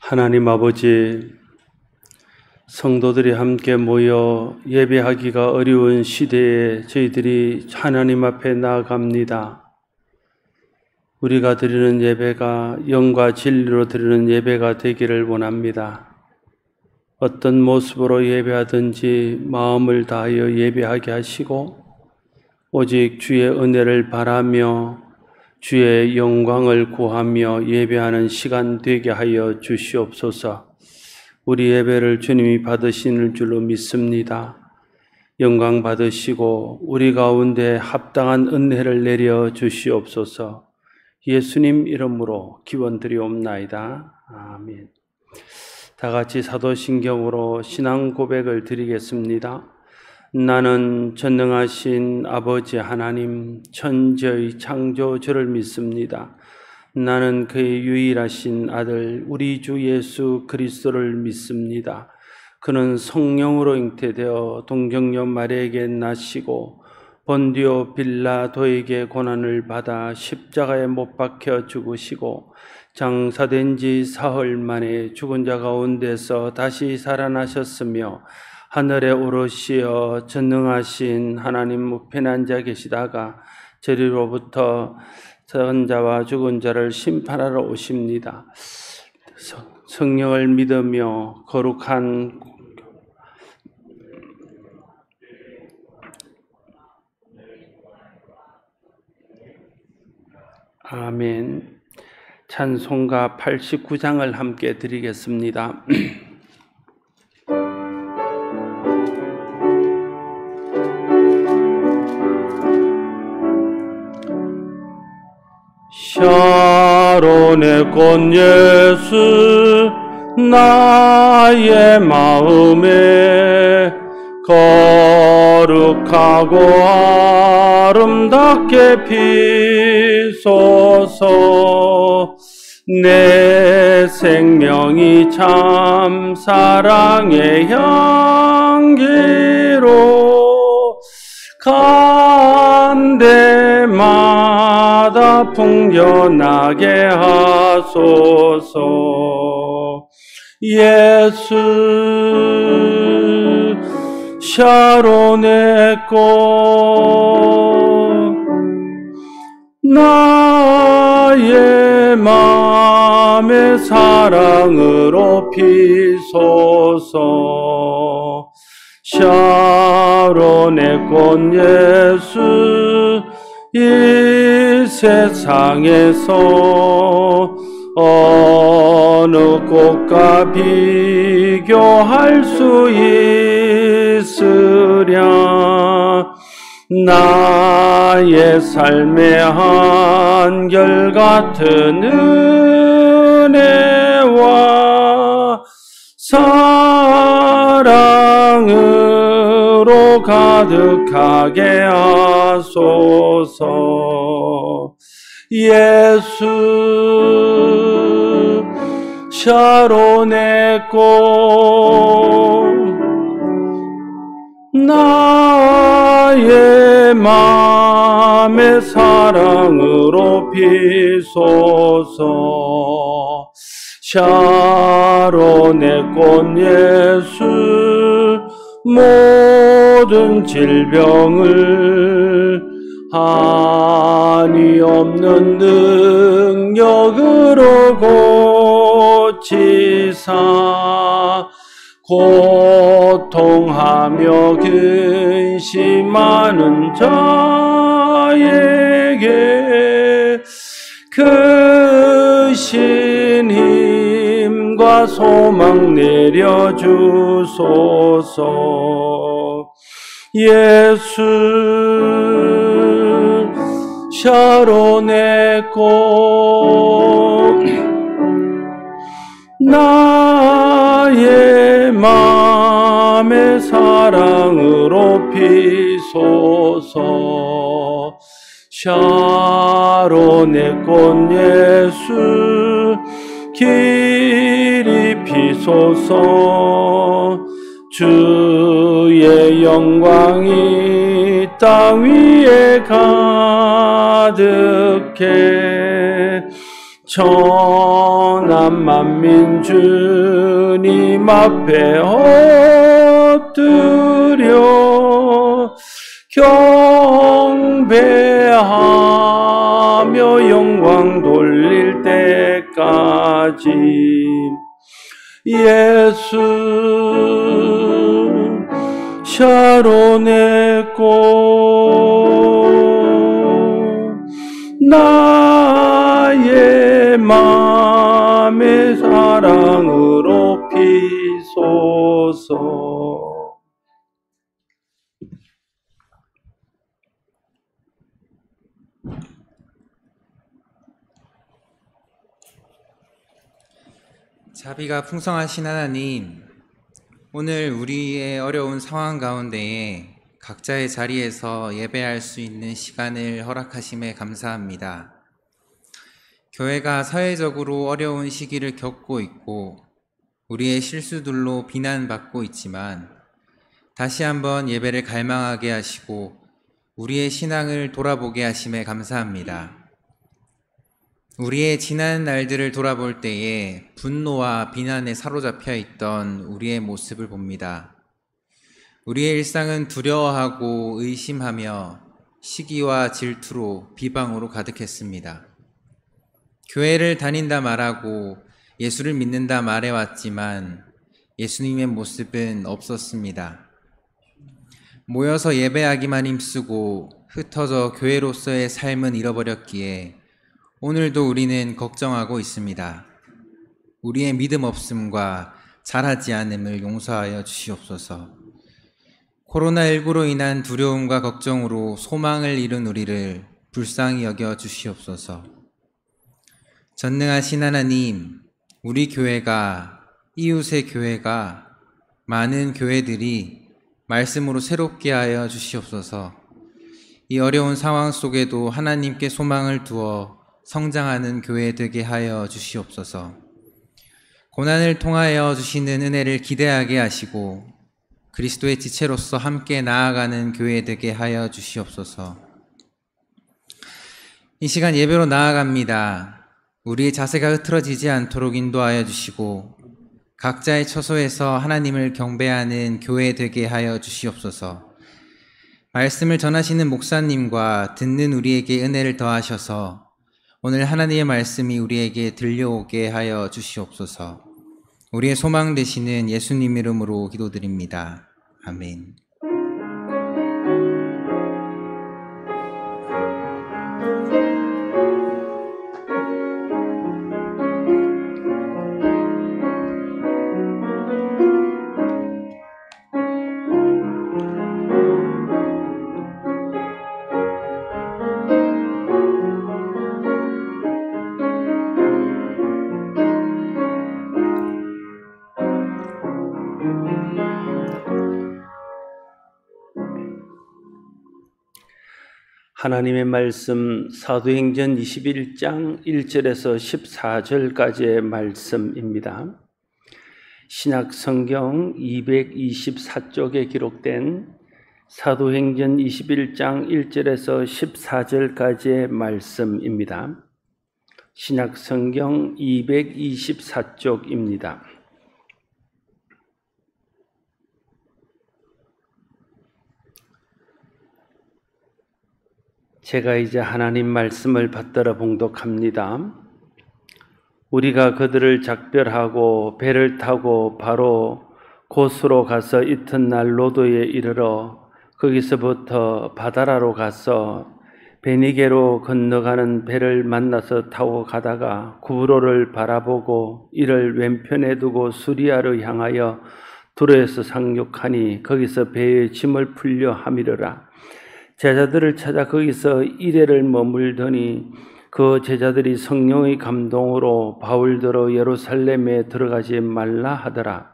하나님 아버지, 성도들이 함께 모여 예배하기가 어려운 시대에 저희들이 하나님 앞에 나아갑니다. 우리가 드리는 예배가 영과 진리로 드리는 예배가 되기를 원합니다. 어떤 모습으로 예배하든지 마음을 다하여 예배하게 하시고 오직 주의 은혜를 바라며 주의 영광을 구하며 예배하는 시간 되게 하여 주시옵소서. 우리 예배를 주님이 받으시는 줄로 믿습니다. 영광 받으시고 우리 가운데 합당한 은혜를 내려 주시옵소서. 예수님 이름으로 기원드리옵나이다. 아멘. 다 같이 사도신경으로 신앙 고백을 드리겠습니다. 나는 전능하신 아버지 하나님 천지의 창조주를 믿습니다. 나는 그의 유일하신 아들 우리 주 예수 그리스도를 믿습니다. 그는 성령으로 잉태되어 동정녀 마리아에게 나시고 본디오 빌라도에게 고난을 받아 십자가에 못 박혀 죽으시고 장사된 지 사흘 만에 죽은 자 가운데서 다시 살아나셨으며 하늘에 오르시어 전능하신 하나님 우편에 앉아 계시다가 저리로부터 산 자와 죽은 자를 심판하러 오십니다. 성령을 믿으며 거룩한 아멘. 찬송가 89장을 함께 드리겠습니다. 샤론의 꽃 예수 나의 마음에 거룩하고 아름답게 피소서. 내 생명이 참 사랑의 향기로 간 데마다 풍겨나게 하소서. 예수 샤론의 꽃 나의 맘의 사랑으로 피소서. 샤론의 꽃 예수 이 세상에서 어느 꽃과 비교할 수 있으랴. 나의 삶의 한결같은 은혜와 사랑으로 가득하게 하소서. 예수 샤론의 꽃 나의 맘의 사랑으로 피소서. 샤론의 꽃 예수 모든 질병을 한이 없는 능력으로 고치사 고통하며 근심하는 자에게 크신 힘과 소망 내려주소서. 예수 샤론의 꽃 나의 맘의 사랑으로 피소서. 샤론의 꽃 예수 길이 피소서. 주의 영광이 땅 위에 가득해 천하 천하 만민 주님 앞에 엎드려 경배하며 영광 돌릴 때까지 예수 샤론의 꽃 나의 맘의 사랑으로 피소서. 자비가 풍성하신 하나님, 오늘 우리의 어려운 상황 가운데에 각자의 자리에서 예배할 수 있는 시간을 허락하심에 감사합니다. 교회가 사회적으로 어려운 시기를 겪고 있고 우리의 실수들로 비난받고 있지만 다시 한번 예배를 갈망하게 하시고 우리의 신앙을 돌아보게 하심에 감사합니다. 우리의 지난 날들을 돌아볼 때에 분노와 비난에 사로잡혀 있던 우리의 모습을 봅니다. 우리의 일상은 두려워하고 의심하며 시기와 질투로 비방으로 가득했습니다. 교회를 다닌다 말하고 예수를 믿는다 말해왔지만 예수님의 모습은 없었습니다. 모여서 예배하기만 힘쓰고 흩어져 교회로서의 삶은 잃어버렸기에 오늘도 우리는 걱정하고 있습니다. 우리의 믿음 없음과 잘하지 않음을 용서하여 주시옵소서. 코로나19로 인한 두려움과 걱정으로 소망을 잃은 우리를 불쌍히 여겨 주시옵소서. 전능하신 하나님, 우리 교회가, 이웃의 교회가, 많은 교회들이 말씀으로 새롭게 하여 주시옵소서. 이 어려운 상황 속에도 하나님께 소망을 두어 성장하는 교회 되게 하여 주시옵소서. 고난을 통하여 주시는 은혜를 기대하게 하시고 그리스도의 지체로서 함께 나아가는 교회 되게 하여 주시옵소서. 이 시간 예배로 나아갑니다. 우리의 자세가 흐트러지지 않도록 인도하여 주시고 각자의 처소에서 하나님을 경배하는 교회 되게 하여 주시옵소서. 말씀을 전하시는 목사님과 듣는 우리에게 은혜를 더하셔서 오늘 하나님의 말씀이 우리에게 들려오게 하여 주시옵소서. 우리의 소망 되시는 예수님 이름으로 기도드립니다. 아멘. 하나님의 말씀 사도행전 21장 1절에서 14절까지의 말씀입니다. 신약 성경 224쪽에 기록된 사도행전 21장 1절에서 14절까지의 말씀입니다. 신약 성경 224쪽입니다. 제가 이제 하나님 말씀을 받들어 봉독합니다. 우리가 그들을 작별하고 배를 타고 바로 곳으로 가서 이튿날 로도에 이르러 거기서부터 바다라로 가서 베니게로 건너가는 배를 만나서 타고 가다가 구브로를 바라보고 이를 왼편에 두고 수리아로 향하여 두로에서 상륙하니 거기서 배의 짐을 풀려 함이르라. 제자들을 찾아 거기서 이레를 머물더니 그 제자들이 성령의 감동으로 바울더러 예루살렘에 들어가지 말라 하더라.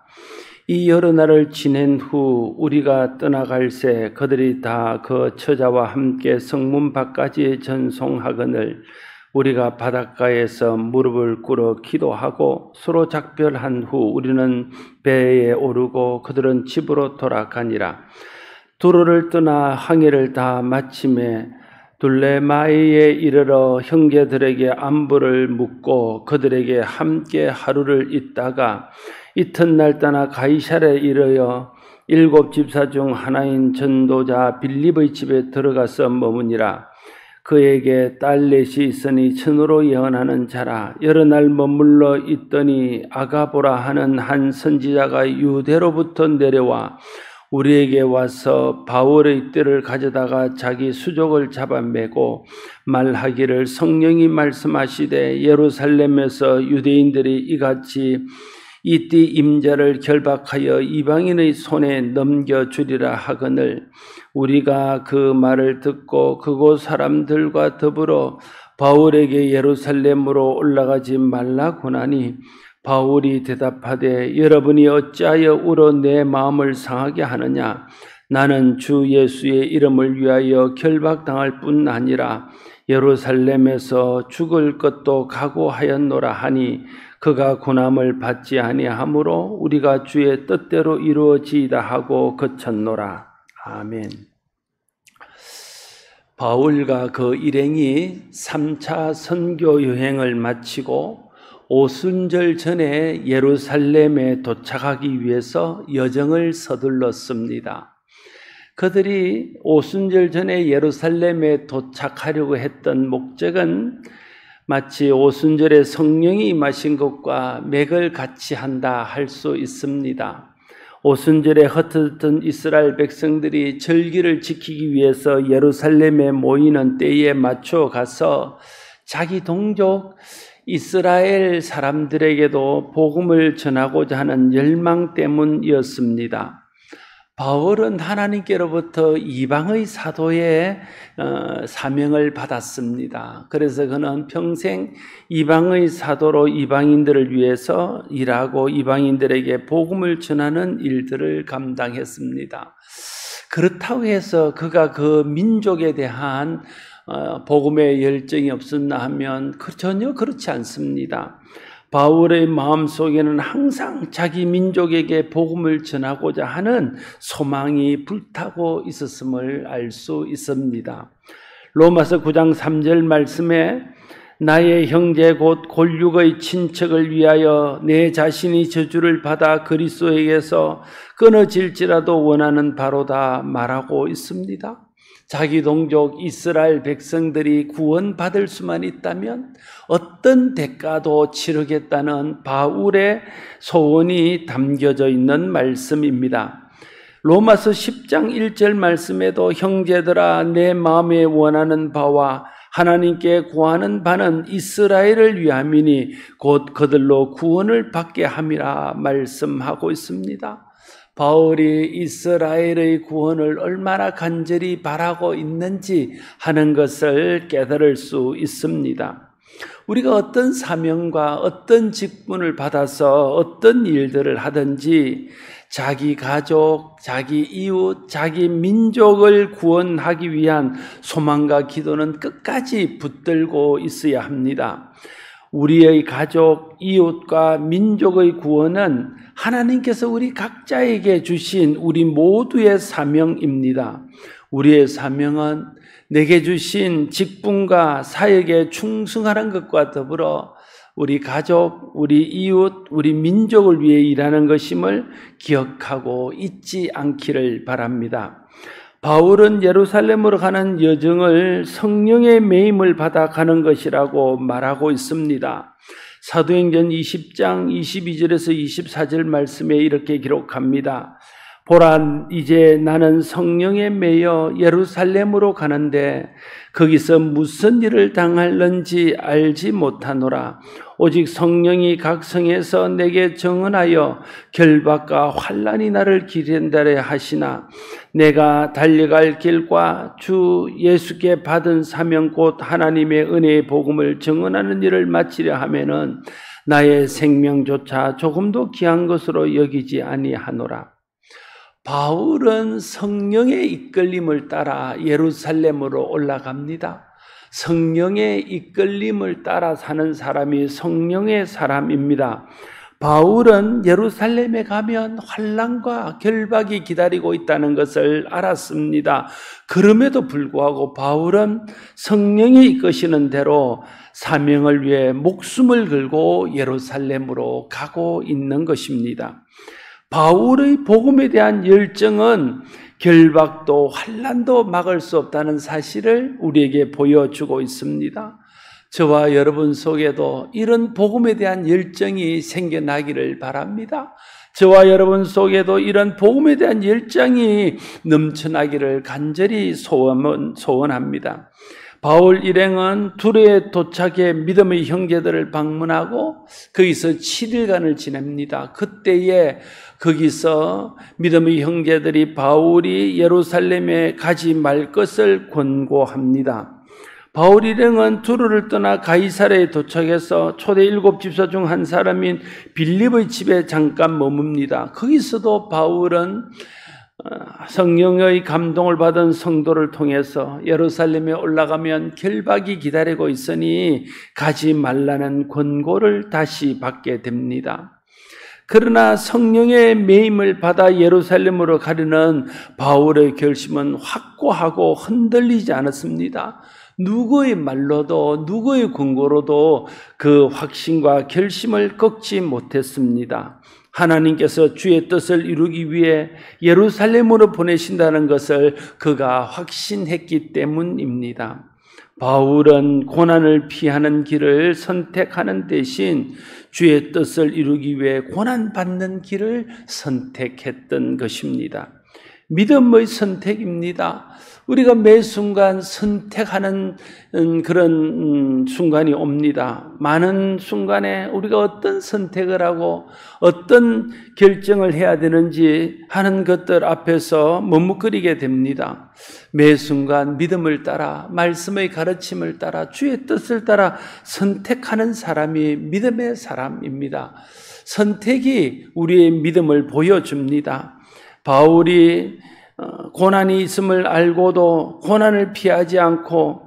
이 여러 날을 지낸 후 우리가 떠나갈새 그들이 다 그 처자와 함께 성문 밖까지 전송하거늘 우리가 바닷가에서 무릎을 꿇어 기도하고 서로 작별한 후 우리는 배에 오르고 그들은 집으로 돌아가니라. 두로를 떠나 항해를 다 마침에 둘레마이에 이르러 형제들에게 안부를 묻고 그들에게 함께 하루를 있다가 이튿날 떠나 가이사랴에 이르러 7 집사 중 하나인 전도자 빌립의 집에 들어가서 머무니라. 그에게 딸 넷이 있으니 천으로 예언하는 자라. 여러 날 머물러 있더니 아가보라 하는 한 선지자가 유대로부터 내려와 우리에게 와서 바울의 띠를 가져다가 자기 수족을 잡아매고 말하기를 성령이 말씀하시되 예루살렘에서 유대인들이 이같이 이 띠 임자를 결박하여 이방인의 손에 넘겨주리라 하거늘 우리가 그 말을 듣고 그곳 사람들과 더불어 바울에게 예루살렘으로 올라가지 말라고 하니 바울이 대답하되 여러분이 어찌하여 울어 내 마음을 상하게 하느냐 나는 주 예수의 이름을 위하여 결박당할 뿐 아니라 예루살렘에서 죽을 것도 각오하였노라 하니 그가 고난을 받지 아니하므로 우리가 주의 뜻대로 이루어지이다 하고 그쳤노라. 아멘. 바울과 그 일행이 3차 선교 여행을 마치고 오순절 전에 예루살렘에 도착하기 위해서 여정을 서둘렀습니다. 그들이 오순절 전에 예루살렘에 도착하려고 했던 목적은 마치 오순절에 성령이 임하신 것과 맥을 같이 한다 할 수 있습니다. 오순절에 흩어졌던 이스라엘 백성들이 절기를 지키기 위해서 예루살렘에 모이는 때에 맞춰 가서 자기 동족 이스라엘 사람들에게도 복음을 전하고자 하는 열망 때문이었습니다. 바울은 하나님께로부터 이방의 사도의 사명을 받았습니다. 그래서 그는 평생 이방의 사도로 이방인들을 위해서 일하고 이방인들에게 복음을 전하는 일들을 감당했습니다. 그렇다고 해서 그가 그 민족에 대한 복음의 열정이 없었나 하면 전혀 그렇지 않습니다. 바울의 마음속에는 항상 자기 민족에게 복음을 전하고자 하는 소망이 불타고 있었음을 알 수 있습니다. 로마서 9장 3절 말씀에 나의 형제 곧 골육의 친척을 위하여 내 자신이 저주를 받아 그리스도에게서 끊어질지라도 원하는 바로다 말하고 있습니다. 자기 동족 이스라엘 백성들이 구원받을 수만 있다면 어떤 대가도 치르겠다는 바울의 소원이 담겨져 있는 말씀입니다. 로마서 10장 1절 말씀에도 형제들아 내 마음에 원하는 바와 하나님께 구하는 바는 이스라엘을 위함이니 곧 그들로 구원을 받게 함이라 말씀하고 있습니다. 바울이 이스라엘의 구원을 얼마나 간절히 바라고 있는지 하는 것을 깨달을 수 있습니다. 우리가 어떤 사명과 어떤 직분을 받아서 어떤 일들을 하든지 자기 가족, 자기 이웃, 자기 민족을 구원하기 위한 소망과 기도는 끝까지 붙들고 있어야 합니다. 우리의 가족, 이웃과 민족의 구원은 하나님께서 우리 각자에게 주신 우리 모두의 사명입니다. 우리의 사명은 내게 주신 직분과 사역에 충성하는 것과 더불어 우리 가족, 우리 이웃, 우리 민족을 위해 일하는 것임을 기억하고 잊지 않기를 바랍니다. 바울은 예루살렘으로 가는 여정을 성령의 매임을 받아 가는 것이라고 말하고 있습니다. 사도행전 20장 22절에서 24절 말씀에 이렇게 기록합니다. 보라 이제 나는 성령에 매여 예루살렘으로 가는데 거기서 무슨 일을 당할는지 알지 못하노라. 오직 성령이 각 성에서 내게 정언하여 결박과 환난이 나를 기다리라 하시나 내가 달려갈 길과 주 예수께 받은 사명 곧 하나님의 은혜의 복음을 정언하는 일을 마치려 하면은 나의 생명조차 조금도 귀한 것으로 여기지 아니하노라. 바울은 성령의 이끌림을 따라 예루살렘으로 올라갑니다. 성령의 이끌림을 따라 사는 사람이 성령의 사람입니다. 바울은 예루살렘에 가면 환난과 결박이 기다리고 있다는 것을 알았습니다. 그럼에도 불구하고 바울은 성령이 이끄시는 대로 사명을 위해 목숨을 걸고 예루살렘으로 가고 있는 것입니다. 바울의 복음에 대한 열정은 결박도 환난도 막을 수 없다는 사실을 우리에게 보여주고 있습니다. 저와 여러분 속에도 이런 복음에 대한 열정이 생겨나기를 바랍니다. 저와 여러분 속에도 이런 복음에 대한 열정이 넘쳐나기를 간절히 소원합니다. 바울 일행은 두레에 도착해 믿음의 형제들을 방문하고 거기서 7일간을 지냅니다. 그때에 거기서 믿음의 형제들이 바울이 예루살렘에 가지 말 것을 권고합니다. 바울 일행은 두루를 떠나 가이사랴에 도착해서 초대 7집사 중 한 사람인 빌립의 집에 잠깐 머뭅니다. 거기서도 바울은 성령의 감동을 받은 성도를 통해서 예루살렘에 올라가면 결박이 기다리고 있으니 가지 말라는 권고를 다시 받게 됩니다. 그러나 성령의 매임을 받아 예루살렘으로 가려는 바울의 결심은 확고하고 흔들리지 않았습니다. 누구의 말로도 누구의 권고로도 그 확신과 결심을 꺾지 못했습니다. 하나님께서 주의 뜻을 이루기 위해 예루살렘으로 보내신다는 것을 그가 확신했기 때문입니다. 바울은 고난을 피하는 길을 선택하는 대신 주의 뜻을 이루기 위해 고난받는 길을 선택했던 것입니다. 믿음의 선택입니다. 우리가 매 순간 선택하는 그런 순간이 옵니다. 많은 순간에 우리가 어떤 선택을 하고 어떤 결정을 해야 되는지 하는 것들 앞에서 머뭇거리게 됩니다. 매 순간 믿음을 따라 말씀의 가르침을 따라 주의 뜻을 따라 선택하는 사람이 믿음의 사람입니다. 선택이 우리의 믿음을 보여줍니다. 바울이 고난이 있음을 알고도 고난을 피하지 않고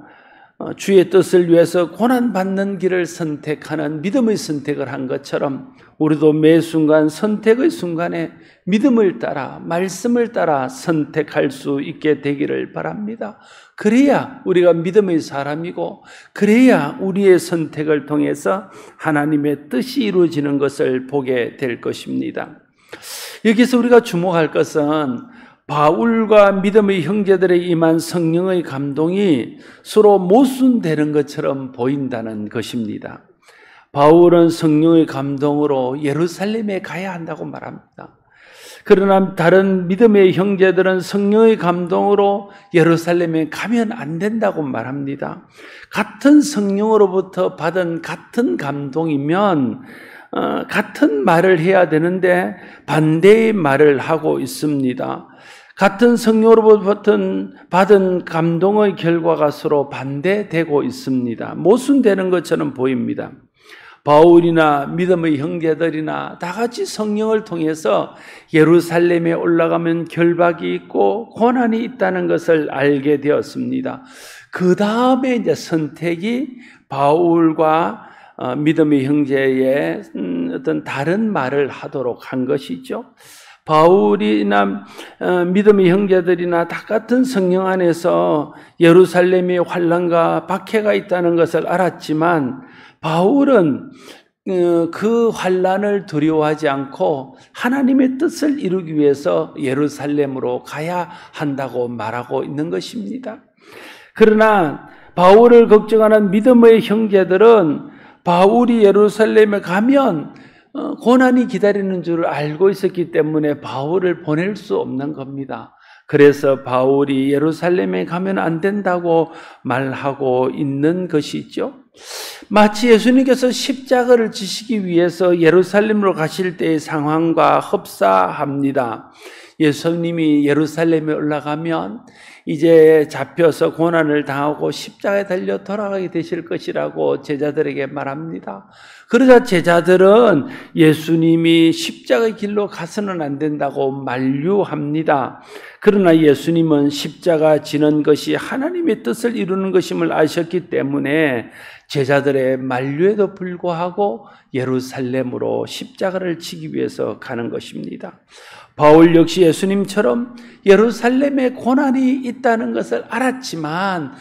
주의 뜻을 위해서 고난받는 길을 선택하는 믿음의 선택을 한 것처럼 우리도 매 순간 선택의 순간에 믿음을 따라 말씀을 따라 선택할 수 있게 되기를 바랍니다. 그래야 우리가 믿음의 사람이고 그래야 우리의 선택을 통해서 하나님의 뜻이 이루어지는 것을 보게 될 것입니다. 여기서 우리가 주목할 것은 바울과 믿음의 형제들에 임한 성령의 감동이 서로 모순되는 것처럼 보인다는 것입니다. 바울은 성령의 감동으로 예루살렘에 가야 한다고 말합니다. 그러나 다른 믿음의 형제들은 성령의 감동으로 예루살렘에 가면 안 된다고 말합니다. 같은 성령으로부터 받은 같은 감동이면 같은 말을 해야 되는데 반대의 말을 하고 있습니다. 같은 성령으로부터 받은 감동의 결과가 서로 반대되고 있습니다. 모순되는 것처럼 보입니다. 바울이나 믿음의 형제들이나 다 같이 성령을 통해서 예루살렘에 올라가면 결박이 있고 고난이 있다는 것을 알게 되었습니다. 그 다음에 이제 선택이 바울과 믿음의 형제의 어떤 다른 말을 하도록 한 것이죠. 바울이나 믿음의 형제들이나 다 같은 성령 안에서 예루살렘에 환난과 박해가 있다는 것을 알았지만 바울은 그 환난을 두려워하지 않고 하나님의 뜻을 이루기 위해서 예루살렘으로 가야 한다고 말하고 있는 것입니다. 그러나 바울을 걱정하는 믿음의 형제들은 바울이 예루살렘에 가면 고난이 기다리는 줄 알고 있었기 때문에 바울을 보낼 수 없는 겁니다. 그래서 바울이 예루살렘에 가면 안 된다고 말하고 있는 것이죠. 마치 예수님께서 십자가를 지시기 위해서 예루살렘으로 가실 때의 상황과 흡사합니다. 예수님이 예루살렘에 올라가면 이제 잡혀서 고난을 당하고 십자가에 달려 돌아가게 되실 것이라고 제자들에게 말합니다. 그러자 제자들은 예수님이 십자가의 길로 가서는 안 된다고 만류합니다. 그러나 예수님은 십자가 지는 것이 하나님의 뜻을 이루는 것임을 아셨기 때문에 제자들의 만류에도 불구하고 예루살렘으로 십자가를 지기 위해서 가는 것입니다. 바울 역시 예수님처럼 예루살렘에 고난이 있다는 것을 알았지만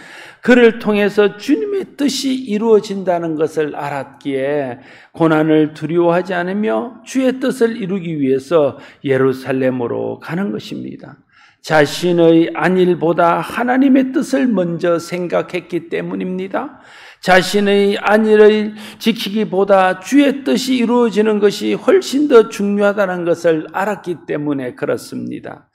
그를 통해서 주님의 뜻이 이루어진다는 것을 알았기에 고난을 두려워하지 않으며 주의 뜻을 이루기 위해서 예루살렘으로 가는 것입니다. 자신의 안일보다 하나님의 뜻을 먼저 생각했기 때문입니다. 자신의 안일을 지키기보다 주의 뜻이 이루어지는 것이 훨씬 더 중요하다는 것을 알았기 때문에 그렇습니다.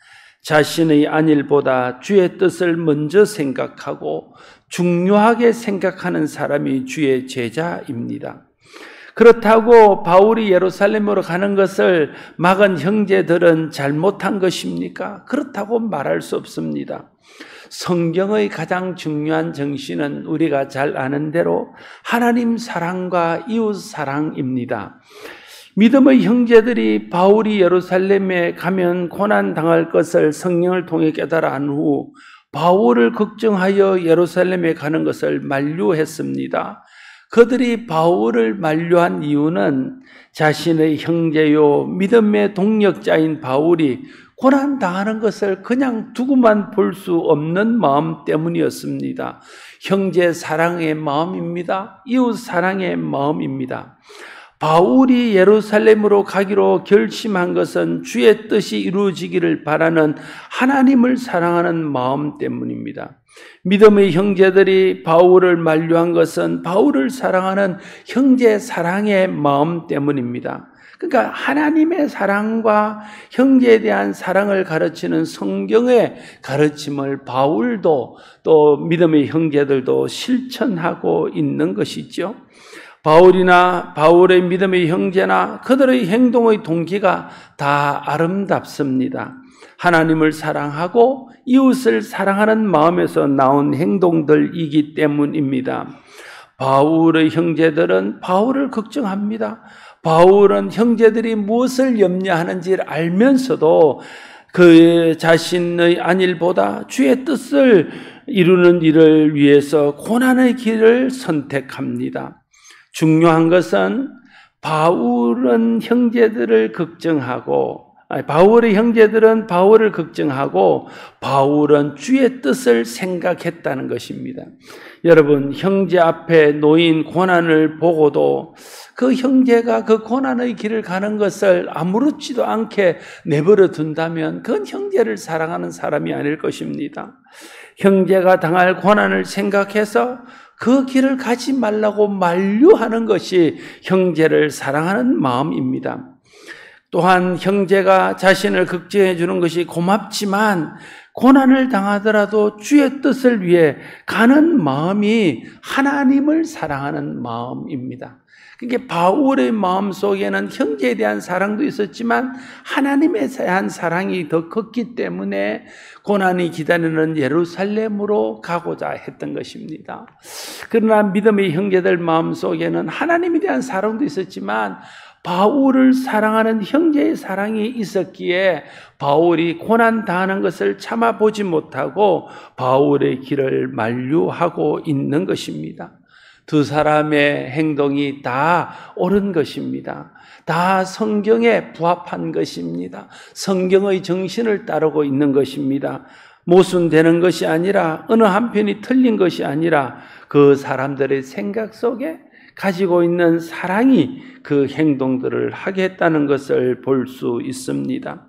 자신의 안일보다 주의 뜻을 먼저 생각하고 중요하게 생각하는 사람이 주의 제자입니다. 그렇다고 바울이 예루살렘으로 가는 것을 막은 형제들은 잘못한 것입니까? 그렇다고 말할 수 없습니다. 성경의 가장 중요한 정신은 우리가 잘 아는 대로 하나님 사랑과 이웃 사랑입니다. 믿음의 형제들이 바울이 예루살렘에 가면 고난당할 것을 성령을 통해 깨달아 안 후 바울을 걱정하여 예루살렘에 가는 것을 만류했습니다. 그들이 바울을 만류한 이유는 자신의 형제요 믿음의 동력자인 바울이 고난당하는 것을 그냥 두고만 볼 수 없는 마음 때문이었습니다. 형제 사랑의 마음입니다. 이웃 사랑의 마음입니다. 바울이 예루살렘으로 가기로 결심한 것은 주의 뜻이 이루어지기를 바라는 하나님을 사랑하는 마음 때문입니다. 믿음의 형제들이 바울을 만류한 것은 바울을 사랑하는 형제 사랑의 마음 때문입니다. 그러니까 하나님의 사랑과 형제에 대한 사랑을 가르치는 성경의 가르침을 바울도 또 믿음의 형제들도 실천하고 있는 것이죠. 바울이나 바울의 믿음의 형제나 그들의 행동의 동기가 다 아름답습니다. 하나님을 사랑하고 이웃을 사랑하는 마음에서 나온 행동들이기 때문입니다. 바울의 형제들은 바울을 걱정합니다. 바울은 형제들이 무엇을 염려하는지를 알면서도 그 자신의 안일보다 주의 뜻을 이루는 일을 위해서 고난의 길을 선택합니다. 중요한 것은 바울의 형제들은 바울을 걱정하고 바울은 주의 뜻을 생각했다는 것입니다. 여러분, 형제 앞에 놓인 고난을 보고도 그 형제가 그 고난의 길을 가는 것을 아무렇지도 않게 내버려 둔다면 그건 형제를 사랑하는 사람이 아닐 것입니다. 형제가 당할 고난을 생각해서 그 길을 가지 말라고 만류하는 것이 형제를 사랑하는 마음입니다. 또한 형제가 자신을 걱정해 주는 것이 고맙지만 고난을 당하더라도 주의 뜻을 위해 가는 마음이 하나님을 사랑하는 마음입니다. 그러니까 바울의 마음 속에는 형제에 대한 사랑도 있었지만 하나님에 대한 사랑이 더 컸기 때문에 고난이 기다리는 예루살렘으로 가고자 했던 것입니다. 그러나 믿음의 형제들 마음 속에는 하나님에 대한 사랑도 있었지만 바울을 사랑하는 형제의 사랑이 있었기에 바울이 고난 당하는 것을 참아보지 못하고 바울의 길을 만류하고 있는 것입니다. 두 사람의 행동이 다 옳은 것입니다. 다 성경에 부합한 것입니다. 성경의 정신을 따르고 있는 것입니다. 모순되는 것이 아니라 어느 한편이 틀린 것이 아니라 그 사람들의 생각 속에 가지고 있는 사랑이 그 행동들을 하게 했다는 것을 볼 수 있습니다.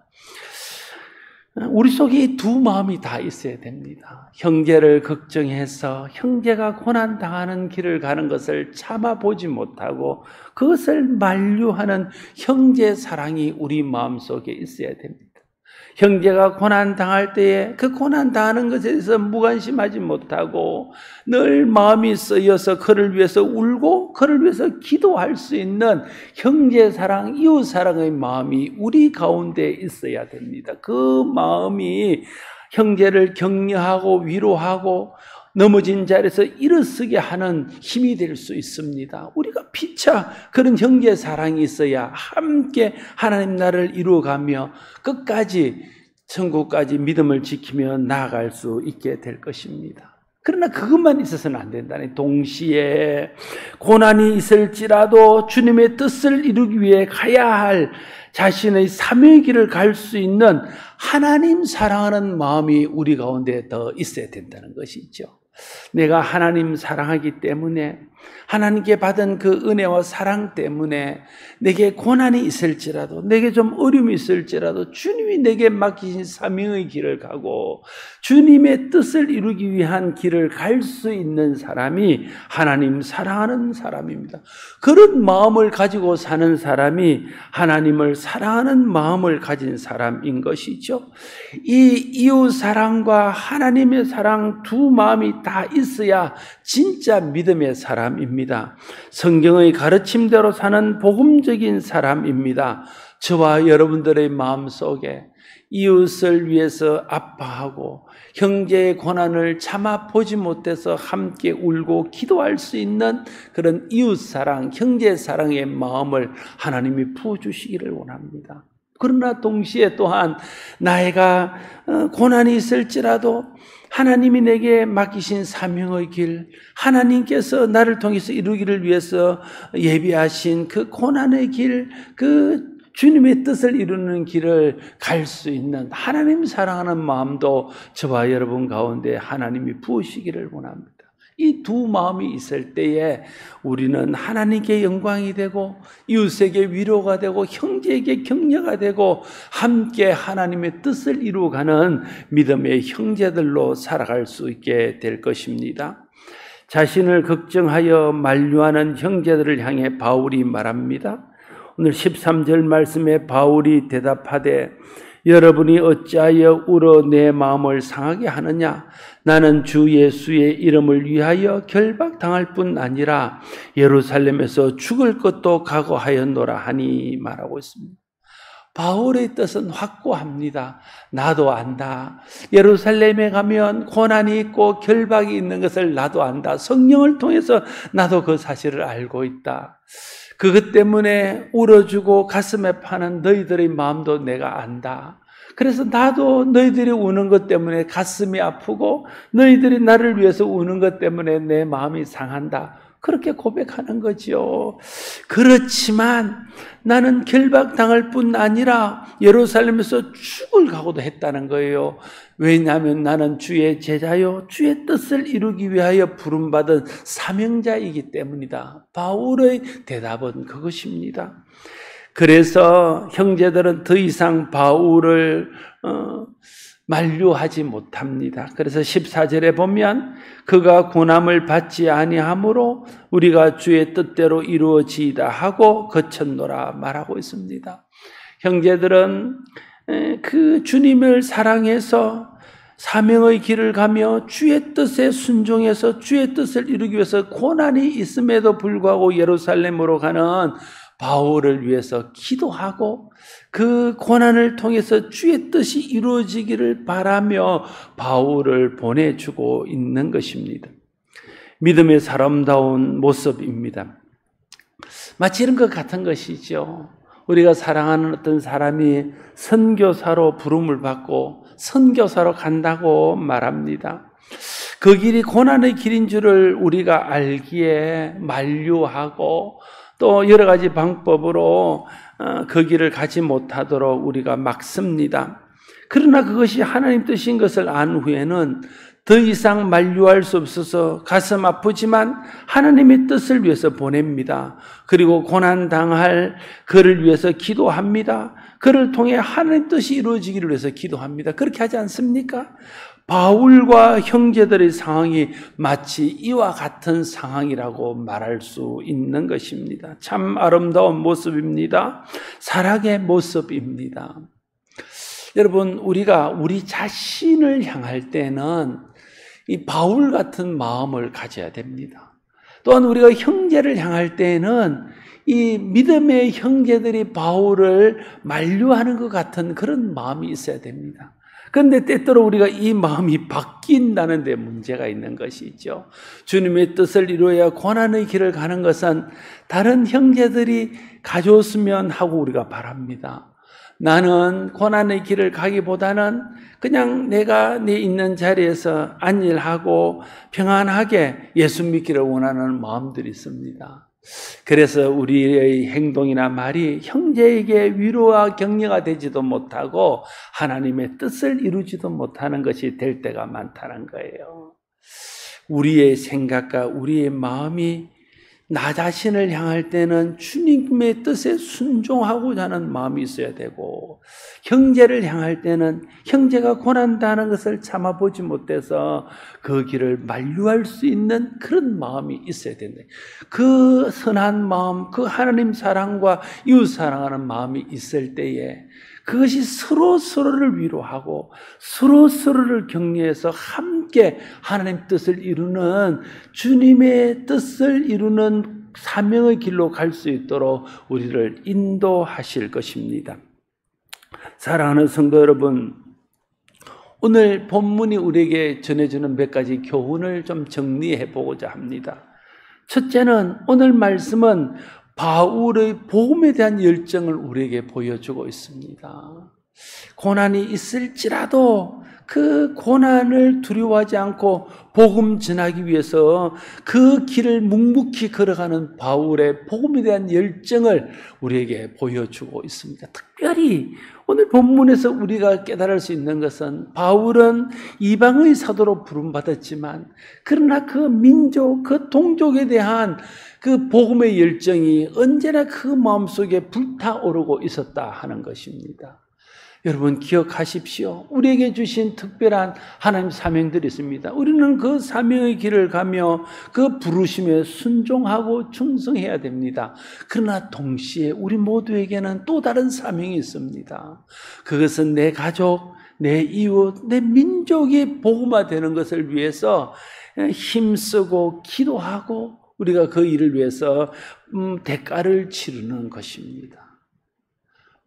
우리 속에 두 마음이 다 있어야 됩니다. 형제를 걱정해서 형제가 고난당하는 길을 가는 것을 참아보지 못하고 그것을 만류하는 형제 사랑이 우리 마음속에 있어야 됩니다. 형제가 고난당할 때에 그 고난당하는 것에 대해서 무관심하지 못하고 늘 마음이 쓰여서 그를 위해서 울고 그를 위해서 기도할 수 있는 형제 사랑, 이웃 사랑의 마음이 우리 가운데 있어야 됩니다. 그 마음이 형제를 격려하고 위로하고 넘어진 자리에서 일어서게 하는 힘이 될 수 있습니다. 우리가 피차 그런 형제 사랑이 있어야 함께 하나님 나라를 이루어가며 끝까지 천국까지 믿음을 지키며 나아갈 수 있게 될 것입니다. 그러나 그것만 있어서는 안 된다니. 동시에 고난이 있을지라도 주님의 뜻을 이루기 위해 가야 할 자신의 사명의 길을 갈 수 있는 하나님 사랑하는 마음이 우리 가운데 더 있어야 된다는 것이죠. 내가 하나님 사랑하기 때문에, 하나님께 받은 그 은혜와 사랑 때문에 내게 고난이 있을지라도, 내게 좀 어려움이 있을지라도 주님이 내게 맡기신 사명의 길을 가고 주님의 뜻을 이루기 위한 길을 갈 수 있는 사람이 하나님 사랑하는 사람입니다. 그런 마음을 가지고 사는 사람이 하나님을 사랑하는 마음을 가진 사람인 것이죠. 이 이웃 사랑과 하나님의 사랑 두 마음이 다 있어야 진짜 믿음의 사람입니다. 성경의 가르침대로 사는 복음적인 사람입니다. 저와 여러분들의 마음속에 이웃을 위해서 아파하고 형제의 고난을 참아 보지 못해서 함께 울고 기도할 수 있는 그런 이웃사랑, 형제사랑의 마음을 하나님이 부어주시기를 원합니다. 그러나 동시에 또한 나이가 고난이 있을지라도 하나님이 내게 맡기신 사명의 길, 하나님께서 나를 통해서 이루기를 위해서 예비하신 그 고난의 길, 그 주님의 뜻을 이루는 길을 갈 수 있는 하나님 사랑하는 마음도 저와 여러분 가운데 하나님이 부으시기를 원합니다. 이 두 마음이 있을 때에 우리는 하나님께 영광이 되고 이웃에게 위로가 되고 형제에게 격려가 되고 함께 하나님의 뜻을 이루어가는 믿음의 형제들로 살아갈 수 있게 될 것입니다. 자신을 걱정하여 만류하는 형제들을 향해 바울이 말합니다. 오늘 13절 말씀에 바울이 대답하되 여러분이 어찌하여 울어 내 마음을 상하게 하느냐? 나는 주 예수의 이름을 위하여 결박당할 뿐 아니라 예루살렘에서 죽을 것도 각오하였노라 하니 말하고 있습니다. 바울의 뜻은 확고합니다. 나도 안다. 예루살렘에 가면 고난이 있고 결박이 있는 것을 나도 안다. 성령을 통해서 나도 그 사실을 알고 있다. 그것 때문에 울어주고 가슴에 파는 너희들의 마음도 내가 안다. 그래서 나도 너희들이 우는 것 때문에 가슴이 아프고 너희들이 나를 위해서 우는 것 때문에 내 마음이 상한다. 그렇게 고백하는 거죠. 그렇지만 나는 결박당할 뿐 아니라 예루살렘에서 죽을 각오도 했다는 거예요. 왜냐하면 나는 주의 제자요 주의 뜻을 이루기 위하여 부름받은 사명자이기 때문이다. 바울의 대답은 그것입니다. 그래서 형제들은 더 이상 바울을 만류하지 못합니다. 그래서 14절에 보면 그가 고난을 받지 아니하므로 우리가 주의 뜻대로 이루어지이다 하고 거쳤노라 말하고 있습니다. 형제들은 그 주님을 사랑해서 사명의 길을 가며 주의 뜻에 순종해서 주의 뜻을 이루기 위해서 고난이 있음에도 불구하고 예루살렘으로 가는 바울을 위해서 기도하고 그 고난을 통해서 주의 뜻이 이루어지기를 바라며 바울을 보내주고 있는 것입니다. 믿음의 사람다운 모습입니다. 마치 이런 것 같은 것이죠. 우리가 사랑하는 어떤 사람이 선교사로 부름을 받고 선교사로 간다고 말합니다. 그 길이 고난의 길인 줄을 우리가 알기에 만류하고 또 여러 가지 방법으로 그 길을 가지 못하도록 우리가 막습니다. 그러나 그것이 하나님 뜻인 것을 안 후에는 더 이상 만류할 수 없어서 가슴 아프지만 하나님의 뜻을 위해서 보냅니다. 그리고 고난당할 그를 위해서 기도합니다. 그를 통해 하나님 뜻이 이루어지기를 위해서 기도합니다. 그렇게 하지 않습니까? 바울과 형제들의 상황이 마치 이와 같은 상황이라고 말할 수 있는 것입니다. 참 아름다운 모습입니다. 사랑의 모습입니다. 여러분, 우리가 우리 자신을 향할 때는 이 바울 같은 마음을 가져야 됩니다. 또한 우리가 형제를 향할 때는 이 믿음의 형제들이 바울을 만류하는 것 같은 그런 마음이 있어야 됩니다. 그런데 때때로 우리가 이 마음이 바뀐다는 데 문제가 있는 것이죠. 주님의 뜻을 이루어야 고난의 길을 가는 것은 다른 형제들이 가져왔으면 하고 우리가 바랍니다. 나는 고난의 길을 가기보다는 그냥 내가 내 있는 자리에서 안일하고 평안하게 예수 믿기를 원하는 마음들이 있습니다. 그래서 우리의 행동이나 말이 형제에게 위로와 격려가 되지도 못하고 하나님의 뜻을 이루지도 못하는 것이 될 때가 많다는 거예요. 우리의 생각과 우리의 마음이 나 자신을 향할 때는 주님의 뜻에 순종하고자 하는 마음이 있어야 되고, 형제를 향할 때는 형제가 고난당하는 것을 참아보지 못해서 그 길을 만류할 수 있는 그런 마음이 있어야 된다. 그 선한 마음, 그 하나님 사랑과 이웃 사랑하는 마음이 있을 때에 그것이 서로를 위로하고 서로를 격려해서 함께 하나님 뜻을 이루는, 주님의 뜻을 이루는 사명의 길로 갈 수 있도록 우리를 인도하실 것입니다. 사랑하는 성도 여러분, 오늘 본문이 우리에게 전해주는 몇 가지 교훈을 좀 정리해 보고자 합니다. 첫째는, 오늘 말씀은 바울의 복음에 대한 열정을 우리에게 보여주고 있습니다. 고난이 있을지라도 그 고난을 두려워하지 않고 복음 전하기 위해서 그 길을 묵묵히 걸어가는 바울의 복음에 대한 열정을 우리에게 보여주고 있습니다. 특별히 오늘 본문에서 우리가 깨달을 수 있는 것은, 바울은 이방의 사도로 부름받았지만 그러나 그 민족, 그 동족에 대한 그 복음의 열정이 언제나 그 마음속에 불타오르고 있었다 하는 것입니다. 여러분 기억하십시오. 우리에게 주신 특별한 하나님 사명들이 있습니다. 우리는 그 사명의 길을 가며 그 부르심에 순종하고 충성해야 됩니다. 그러나 동시에 우리 모두에게는 또 다른 사명이 있습니다. 그것은 내 가족, 내 이웃, 내 민족이 복음화되는 것을 위해서 힘쓰고 기도하고 우리가 그 일을 위해서 대가를 치르는 것입니다.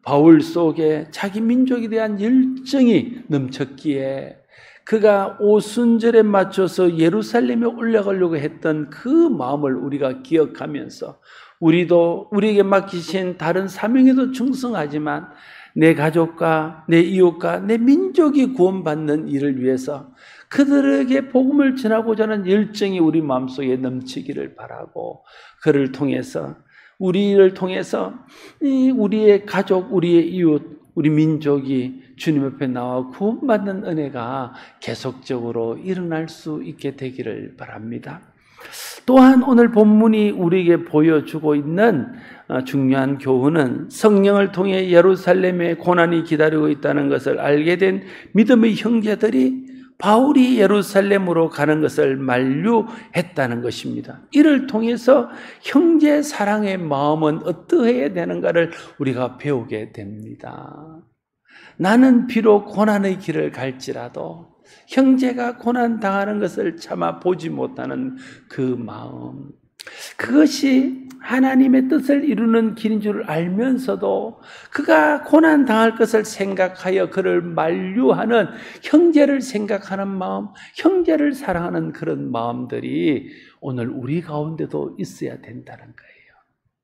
바울 속에 자기 민족에 대한 열정이 넘쳤기에 그가 오순절에 맞춰서 예루살렘에 올라가려고 했던 그 마음을 우리가 기억하면서, 우리도 우리에게 맡기신 다른 사명에도 충성하지만 내 가족과 내 이웃과 내 민족이 구원받는 일을 위해서 그들에게 복음을 전하고자 하는 열정이 우리 마음속에 넘치기를 바라고, 그를 통해서 우리를 통해서 우리의 가족, 우리의 이웃, 우리 민족이 주님 앞에 나와 구원받는 은혜가 계속적으로 일어날 수 있게 되기를 바랍니다. 또한 오늘 본문이 우리에게 보여주고 있는 중요한 교훈은, 성령을 통해 예루살렘에 고난이 기다리고 있다는 것을 알게 된 믿음의 형제들이 바울이 예루살렘으로 가는 것을 만류했다는 것입니다. 이를 통해서 형제 사랑의 마음은 어떠해야 되는가를 우리가 배우게 됩니다. 나는 비록 고난의 길을 갈지라도 형제가 고난 당하는 것을 참아 보지 못하는 그 마음, 그것이 하나님의 뜻을 이루는 길인 줄 알면서도 그가 고난 당할 것을 생각하여 그를 만류하는, 형제를 생각하는 마음, 형제를 사랑하는 그런 마음들이 오늘 우리 가운데도 있어야 된다는 거예요.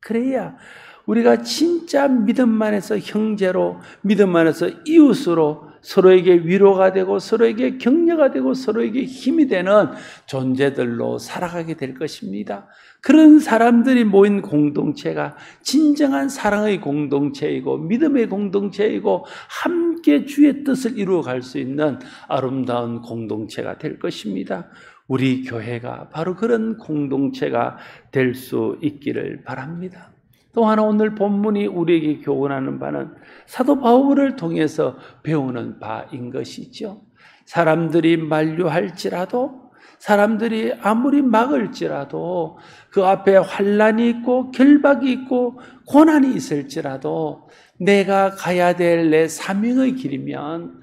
그래야 우리가 진짜 믿음 안에서 형제로, 믿음 안에서 이웃으로 서로에게 위로가 되고 서로에게 격려가 되고 서로에게 힘이 되는 존재들로 살아가게 될 것입니다. 그런 사람들이 모인 공동체가 진정한 사랑의 공동체이고 믿음의 공동체이고 함께 주의 뜻을 이루어갈 수 있는 아름다운 공동체가 될 것입니다. 우리 교회가 바로 그런 공동체가 될 수 있기를 바랍니다. 또 하나 오늘 본문이 우리에게 교훈하는 바는 사도 바울을 통해서 배우는 바인 것이죠. 사람들이 만류할지라도, 사람들이 아무리 막을지라도, 그 앞에 환난이 있고 결박이 있고 고난이 있을지라도 내가 가야 될 내 사명의 길이면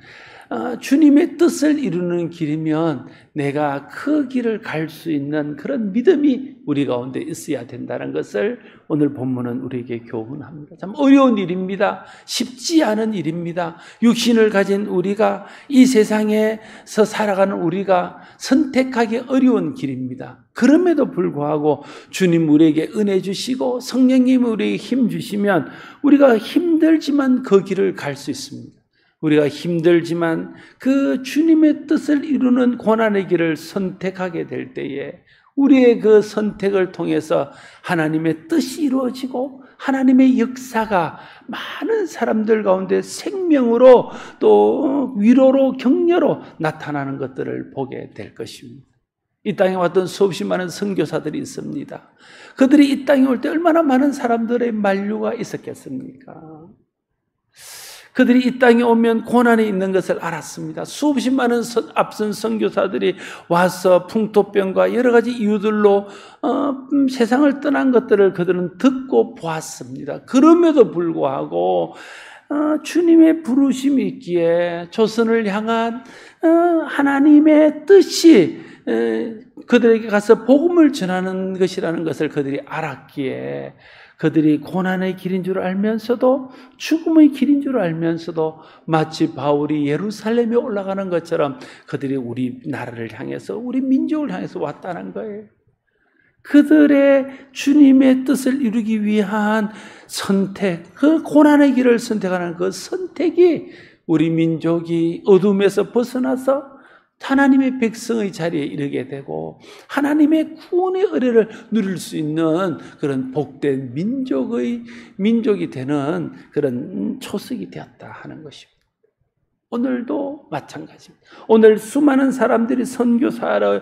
주님의 뜻을 이루는 길이면 내가 그 길을 갈 수 있는 그런 믿음이 우리 가운데 있어야 된다는 것을 오늘 본문은 우리에게 교훈합니다. 참 어려운 일입니다. 쉽지 않은 일입니다. 육신을 가진 우리가, 이 세상에서 살아가는 우리가 선택하기 어려운 길입니다. 그럼에도 불구하고 주님 우리에게 은혜 주시고 성령님 우리에게 힘 주시면 우리가 힘들지만 그 길을 갈 수 있습니다. 우리가 힘들지만 그 주님의 뜻을 이루는 고난의 길을 선택하게 될 때에 우리의 그 선택을 통해서 하나님의 뜻이 이루어지고 하나님의 역사가 많은 사람들 가운데 생명으로 또 위로로 격려로 나타나는 것들을 보게 될 것입니다. 이 땅에 왔던 수없이 많은 선교사들이 있습니다. 그들이 이 땅에 올 때 얼마나 많은 사람들의 만류가 있었겠습니까? 그들이 이 땅에 오면 고난이 있는 것을 알았습니다. 수없이 많은 앞선 선교사들이 와서 풍토병과 여러 가지 이유들로 세상을 떠난 것들을 그들은 듣고 보았습니다. 그럼에도 불구하고 주님의 부르심이 있기에 조선을 향한 하나님의 뜻이 그들에게 가서 복음을 전하는 것이라는 것을 그들이 알았기에 그들이 고난의 길인 줄 알면서도 죽음의 길인 줄 알면서도 마치 바울이 예루살렘에 올라가는 것처럼 그들이 우리 나라를 향해서 우리 민족을 향해서 왔다는 거예요. 그들의 주님의 뜻을 이루기 위한 선택, 그 고난의 길을 선택하는 그 선택이 우리 민족이 어둠에서 벗어나서 하나님의 백성의 자리에 이르게 되고 하나님의 구원의 은혜를 누릴 수 있는 그런 복된 민족이 되는 그런 초석이 되었다 하는 것입니다. 오늘도 마찬가지입니다. 오늘 수많은 사람들이 선교사로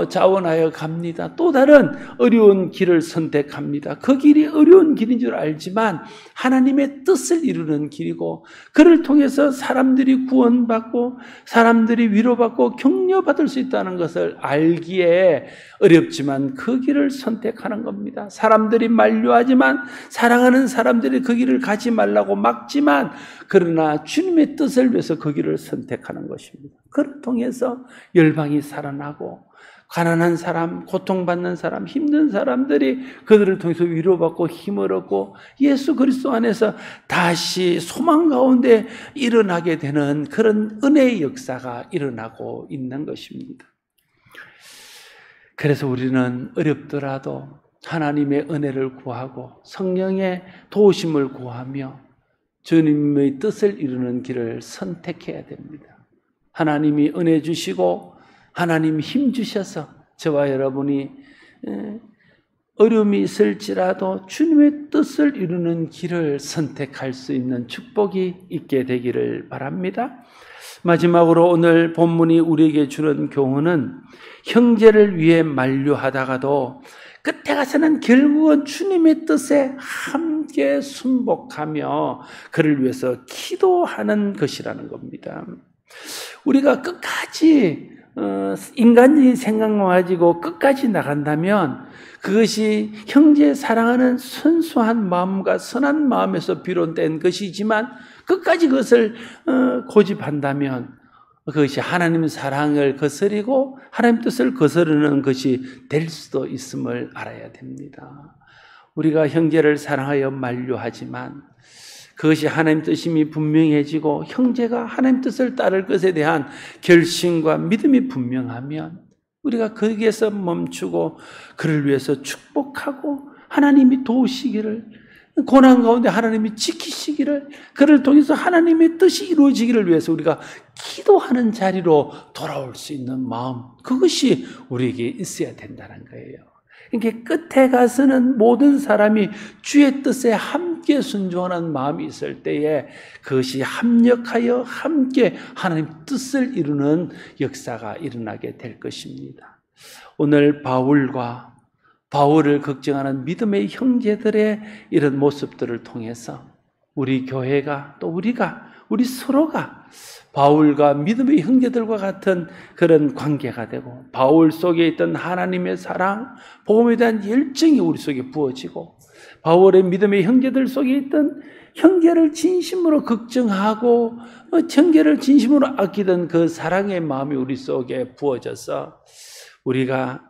자원하여 갑니다. 또 다른 어려운 길을 선택합니다. 그 길이 어려운 길인 줄 알지만 하나님의 뜻을 이루는 길이고 그를 통해서 사람들이 구원받고 사람들이 위로받고 격려받을 수 있다는 것을 알기에 어렵지만 그 길을 선택하는 겁니다. 사람들이 만류하지만 사랑하는 사람들이 그 길을 가지 말라고 막지만 그러나 주님의 뜻을 위해서 그 길을 선택하는 것입니다. 그를 통해서 열방이 살아나고 가난한 사람, 고통받는 사람, 힘든 사람들이 그들을 통해서 위로받고 힘을 얻고 예수 그리스도 안에서 다시 소망 가운데 일어나게 되는 그런 은혜의 역사가 일어나고 있는 것입니다. 그래서 우리는 어렵더라도 하나님의 은혜를 구하고 성령의 도우심을 구하며 주님의 뜻을 이루는 길을 선택해야 됩니다. 하나님이 은혜 주시고 하나님 힘 주셔서 저와 여러분이 어려움이 있을지라도 주님의 뜻을 이루는 길을 선택할 수 있는 축복이 있게 되기를 바랍니다. 마지막으로 오늘 본문이 우리에게 주는 교훈은 형제를 위해 만류하다가도 끝에 가서는 결국은 주님의 뜻에 함께 순복하며 그를 위해서 기도하는 것이라는 겁니다. 우리가 끝까지 인간적인 생각만 가지고 끝까지 나간다면 그것이 형제 사랑하는 순수한 마음과 선한 마음에서 비롯된 것이지만 끝까지 그것을 고집한다면 그것이 하나님의 사랑을 거스리고 하나님 뜻을 거스르는 것이 될 수도 있음을 알아야 됩니다. 우리가 형제를 사랑하여 만류하지만 그것이 하나님 뜻임이 분명해지고 형제가 하나님 뜻을 따를 것에 대한 결심과 믿음이 분명하면 우리가 거기에서 멈추고 그를 위해서 축복하고 하나님이 도우시기를 고난 가운데 하나님이 지키시기를 그를 통해서 하나님의 뜻이 이루어지기를 위해서 우리가 기도하는 자리로 돌아올 수 있는 마음 그것이 우리에게 있어야 된다는 거예요. 이렇게 끝에 가서는 모든 사람이 주의 뜻에 함께 순종하는 마음이 있을 때에 그것이 합력하여 함께 하나님 뜻을 이루는 역사가 일어나게 될 것입니다. 오늘 바울을 걱정하는 믿음의 형제들의 이런 모습들을 통해서 우리 교회가 또 우리 서로가 바울과 믿음의 형제들과 같은 그런 관계가 되고 바울 속에 있던 하나님의 사랑, 복음에 대한 열정이 우리 속에 부어지고 바울의 믿음의 형제들 속에 있던 형제를 진심으로 걱정하고 형제를 진심으로 아끼던 그 사랑의 마음이 우리 속에 부어져서 우리가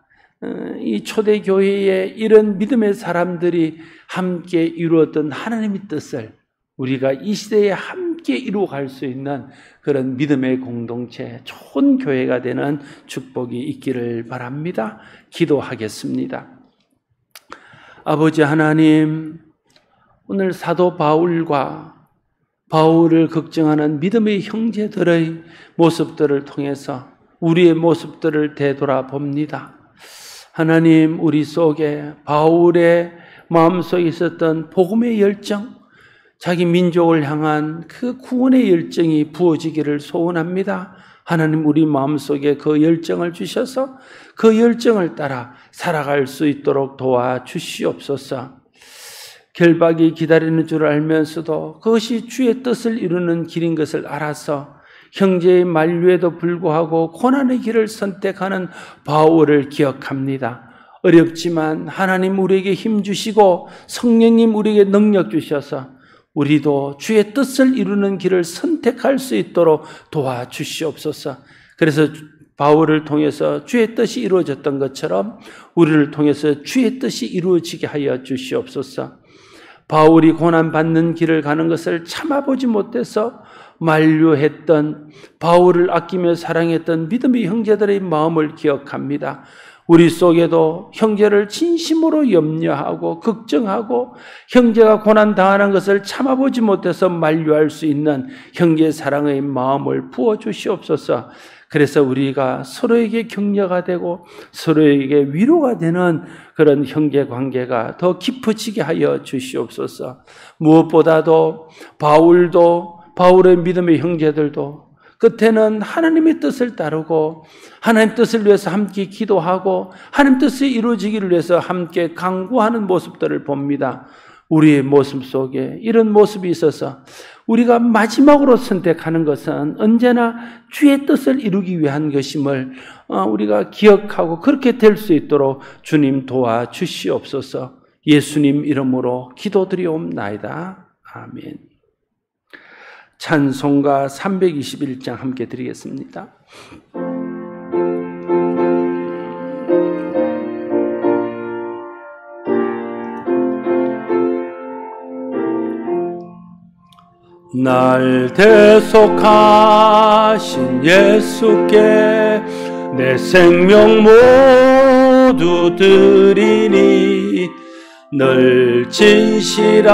이 초대교회에 이런 믿음의 사람들이 함께 이루었던 하나님의 뜻을 우리가 이 시대에 함께 이루어갈 수 있는 그런 믿음의 공동체, 좋은 교회가 되는 축복이 있기를 바랍니다. 기도하겠습니다. 아버지 하나님, 오늘 사도 바울과 바울을 걱정하는 믿음의 형제들의 모습들을 통해서 우리의 모습들을 되돌아봅니다. 하나님, 우리 속에 바울의 마음속에 있었던 복음의 열정, 자기 민족을 향한 그 구원의 열정이 부어지기를 소원합니다. 하나님, 우리 마음속에 그 열정을 주셔서 그 열정을 따라 살아갈 수 있도록 도와주시옵소서. 결박이 기다리는 줄 알면서도 그것이 주의 뜻을 이루는 길인 것을 알아서 형제의 만류에도 불구하고 고난의 길을 선택하는 바울을 기억합니다. 어렵지만 하나님 우리에게 힘 주시고 성령님 우리에게 능력 주셔서 우리도 주의 뜻을 이루는 길을 선택할 수 있도록 도와주시옵소서. 그래서 바울을 통해서 주의 뜻이 이루어졌던 것처럼 우리를 통해서 주의 뜻이 이루어지게 하여 주시옵소서. 바울이 고난받는 길을 가는 것을 참아보지 못해서 만류했던 바울을 아끼며 사랑했던 믿음의 형제들의 마음을 기억합니다. 우리 속에도 형제를 진심으로 염려하고 걱정하고 형제가 고난당하는 것을 참아보지 못해서 만류할 수 있는 형제 사랑의 마음을 부어주시옵소서. 그래서 우리가 서로에게 격려가 되고 서로에게 위로가 되는 그런 형제 관계가 더 깊어지게 하여 주시옵소서. 무엇보다도 바울의 믿음의 형제들도 끝에는 하나님의 뜻을 따르고 하나님 뜻을 위해서 함께 기도하고 하나님 뜻이 이루어지기를 위해서 함께 강구하는 모습들을 봅니다. 우리의 모습 속에 이런 모습이 있어서 우리가 마지막으로 선택하는 것은 언제나 주의 뜻을 이루기 위한 것임을 우리가 기억하고 그렇게 될 수 있도록 주님 도와주시옵소서. 예수님 이름으로 기도드리옵나이다. 아멘. 찬송가 321장 함께 드리겠습니다. 날 대속하신 예수께 내 생명 모두 드리니 늘 진실하게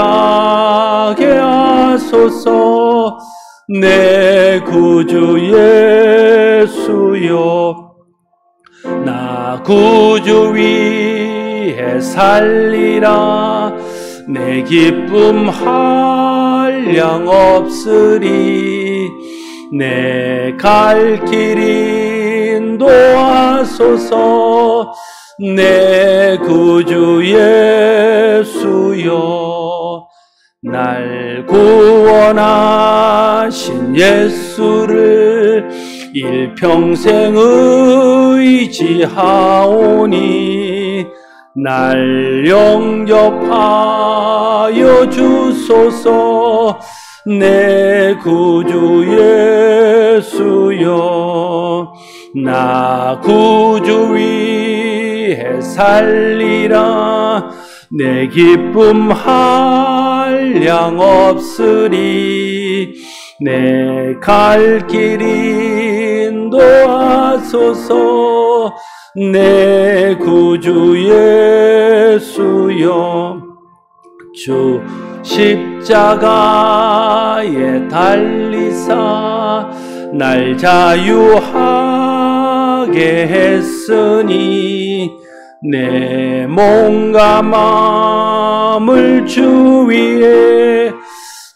하소서. 내 구주 예수여, 나 구주 위에 살리라. 내 기쁨 한량 없으리. 내 갈 길 인도하소서. 내 구주 예수여, 날 구원하신 예수를 일평생 의지하오니 날 영접하여 주소서. 내 구주 예수여, 나 구주 위에 살리라. 내 기쁨 한량 없으리. 내 갈 길 인도하소서. 내 구주 예수여, 주 십자가에 달리사 날 자유하게 했으니 내 몸과 마음을 주 위에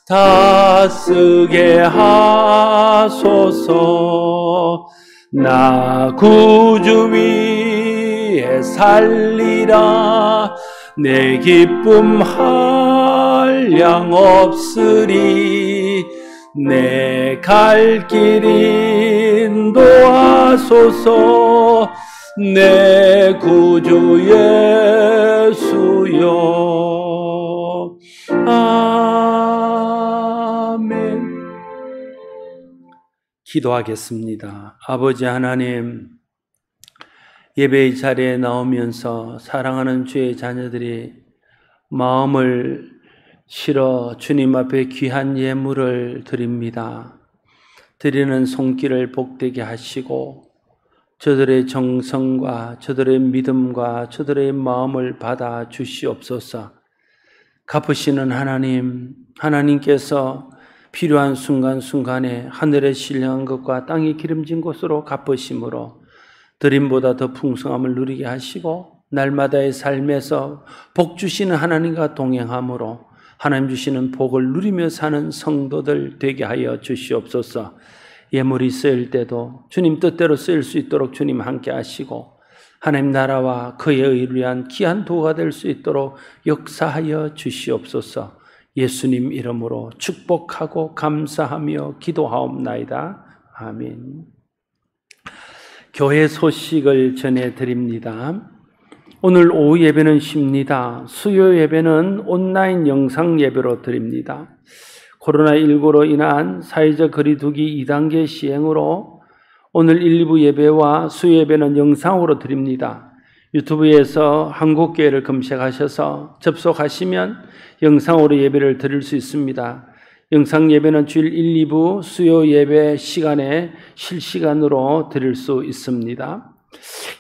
다 쓰게 하소서. 나 구주 위에 살리라. 내 기쁨 한량 없으리. 내 갈 길 인도하소서. 내 구주 예수여. 아멘. 기도하겠습니다. 아버지 하나님, 예배의 자리에 나오면서 사랑하는 주의 자녀들이 마음을 실어 주님 앞에 귀한 예물을 드립니다. 드리는 손길을 복되게 하시고 저들의 정성과 저들의 믿음과 저들의 마음을 받아 주시옵소서. 갚으시는 하나님, 하나님께서 필요한 순간순간에 하늘에 신령한 것과 땅이 기름진 곳으로 갚으심으로 드림보다 더 풍성함을 누리게 하시고 날마다의 삶에서 복 주시는 하나님과 동행함으로 하나님 주시는 복을 누리며 사는 성도들 되게 하여 주시옵소서. 예물이 쓰일 때도 주님 뜻대로 쓰일 수 있도록 주님 함께 하시고 하나님 나라와 그의 의를 위한 귀한 도가 될 수 있도록 역사하여 주시옵소서. 예수님 이름으로 축복하고 감사하며 기도하옵나이다. 아멘. 교회 소식을 전해드립니다. 오늘 오후 예배는 쉽니다. 수요 예배는 온라인 영상 예배로 드립니다. 코로나19로 인한 사회적 거리두기 2단계 시행으로 오늘 1, 2부 예배와 수요 예배는 영상으로 드립니다. 유튜브에서 한국교회를 검색하셔서 접속하시면 영상으로 예배를 드릴 수 있습니다. 영상 예배는 주일 1, 2부 수요 예배 시간에 실시간으로 드릴 수 있습니다.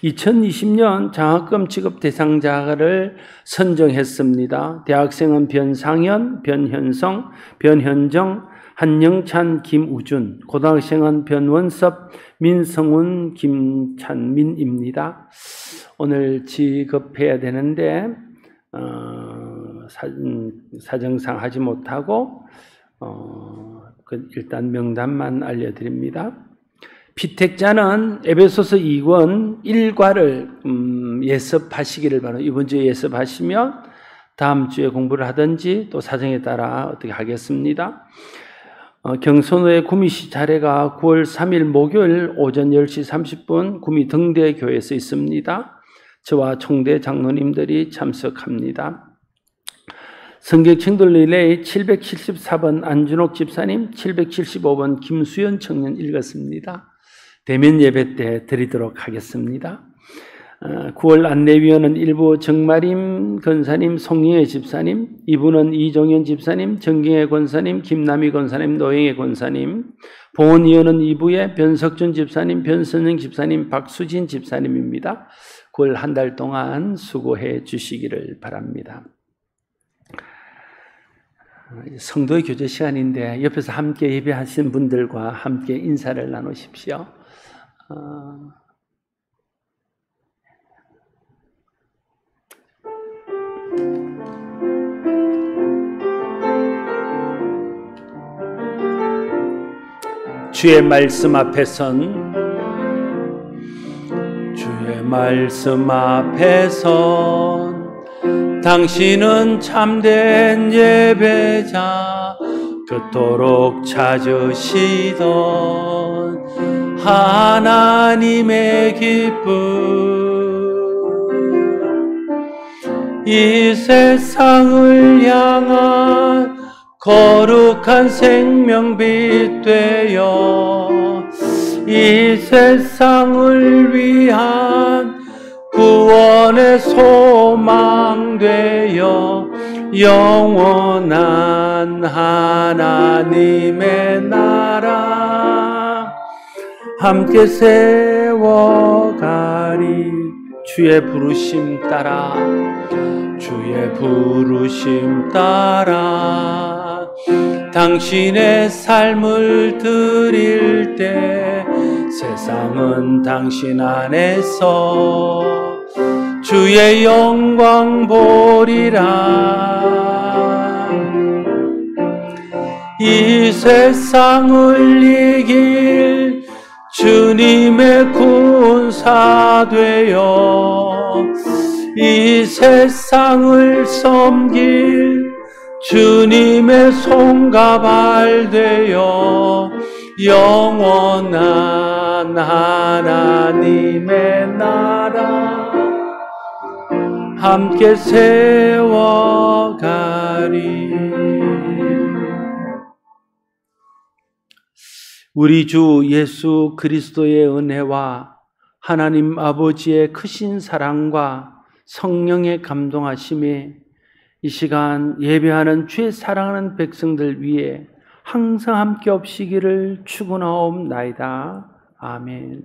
2020년 장학금 지급 대상자를 선정했습니다. 대학생은 변상현, 변현성, 변현정, 한영찬, 김우준, 고등학생은 변원섭, 민성훈, 김찬민입니다. 오늘 지급해야 되는데 사정상 하지 못하고 일단 명단만 알려드립니다. 피택자는 에베소서 2권 1과를 예습하시기를 바랍니다. 이번 주에 예습하시면 다음 주에 공부를 하든지 또 사정에 따라 어떻게 하겠습니다. 경선호의 구미시 차례가 9월 3일 목요일 오전 10시 30분 구미 등대교회에서 있습니다. 저와 총대 장로님들이 참석합니다. 성경청들 릴레이 774번 안준옥 집사님, 775번 김수연 청년 읽었습니다. 대면 예배 때 드리도록 하겠습니다. 9월 안내위원은 1부 정마림 권사님, 송영애 집사님, 2부는 이종현 집사님, 정경애 권사님, 김남희 권사님, 노영애 권사님, 봉헌위원은 2부에 변석준 집사님, 변선영 집사님, 박수진 집사님입니다. 9월 한 달 동안 수고해 주시기를 바랍니다. 성도의 교제 시간인데 옆에서 함께 예배하신 분들과 함께 인사를 나누십시오. 주의 말씀 앞에선 당신은 참된 예배자 그토록 찾으시던 하나님의 기쁨 이 세상을 향한 거룩한 생명빛 되어 이 세상을 위한 구원의 소망 되어 영원한 하나님의 나라 함께 세워가리. 주의 부르심 따라 당신의 삶을 드릴 때 세상은 당신 안에서 주의 영광 보리라. 이 세상을 이길 주님의 군사 되어 이 세상을 섬길 주님의 손과 발 되어 영원한 하나님의 나라 함께 세워가리. 우리 주 예수 그리스도의 은혜와 하나님 아버지의 크신 사랑과 성령의 감동하심에 이 시간 예배하는 주의 사랑하는 백성들 위해 항상 함께 없이기를 축원하옵나이다. 아멘.